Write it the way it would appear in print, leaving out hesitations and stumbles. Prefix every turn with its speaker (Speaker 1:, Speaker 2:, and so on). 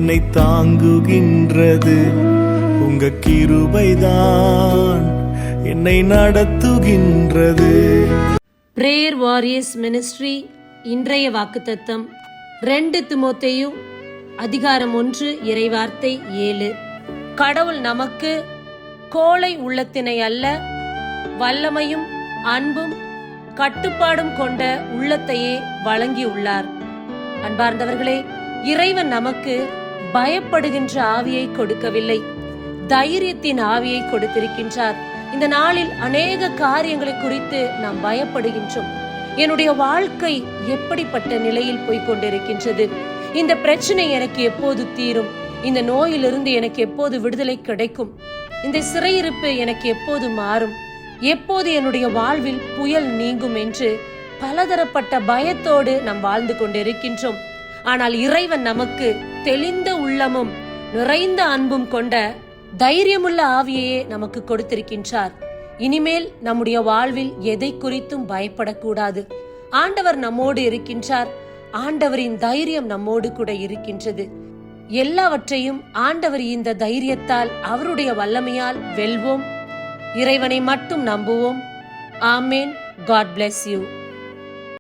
Speaker 1: என்னை தாங்குகின்றது. உங்க கிருபைதான் என்னை நடத்துகின்றது.
Speaker 2: பிரேயர் வாரியர்ஸ் மினிஸ்ட்ரி இன்றைய வாக்குத்தத்தம் 2 தீமோத்தேயு அதிகாரம் 1 இறைவார்த்தை 7. கடவுள் நமக்கு கோழை உள்ளத்தினை அல்ல, வல்லமையும் அன்பும் கட்டுப்பாடும் கொண்ட உள்ளத்தையே வழங்கியுள்ளார். அன்பார்ந்தவர்களே, இறைவன் நமக்கு பயப்படுகின்ற ஆவியை கொடுக்கவில்லை, தைரியத்தின் ஆவியை கொடுத்திருக்கின்றார். இந்த நாளில் அநேக காரியங்களை குறித்து நாம் பயப்படுகின்றோம். என்னுடைய வாழ்க்கை எப்படிப்பட்ட நிலையில் போய்கொண்டிருக்கின்றது? இந்த பிரச்சனை எனக்கு எப்போது தீரும்? இந்த நோயிலிருந்து எனக்கு எப்போது விடுதலை கிடைக்கும்? இந்த சிறையிருப்பு எனக்கு எப்போது மாறும்? எப்போது என்னுடைய வாழ்வில் புயல் நீங்கும் என்று பலதரப்பட்ட பயத்தோடு நாம் வாழ்ந்து கொண்டிருக்கின்றோம். ஆனால் இறைவன் நமக்கு தெளிந்த உள்ளமும் நிறைந்த அன்பும் கொண்ட தைரியமுள்ள ஆவியையே நமக்கு கொடுத்திருக்கின்றார். இனிமேல் நம்முடைய வாழ்வில் எதை குறித்தும் பயப்படக்கூடாது. ஆண்டவர் நம்மோடு இருக்கின்றார். ஆண்டவரின் தைரியம் நம்மோடு கூட இருக்கின்றது. எல்லாவற்றையும் ஆண்டவர் இந்த தைரியத்தால், அவருடைய வல்லமையால் வெல்வோம். இறைவனை மட்டும் நம்புவோம். ஆமேன். God bless you.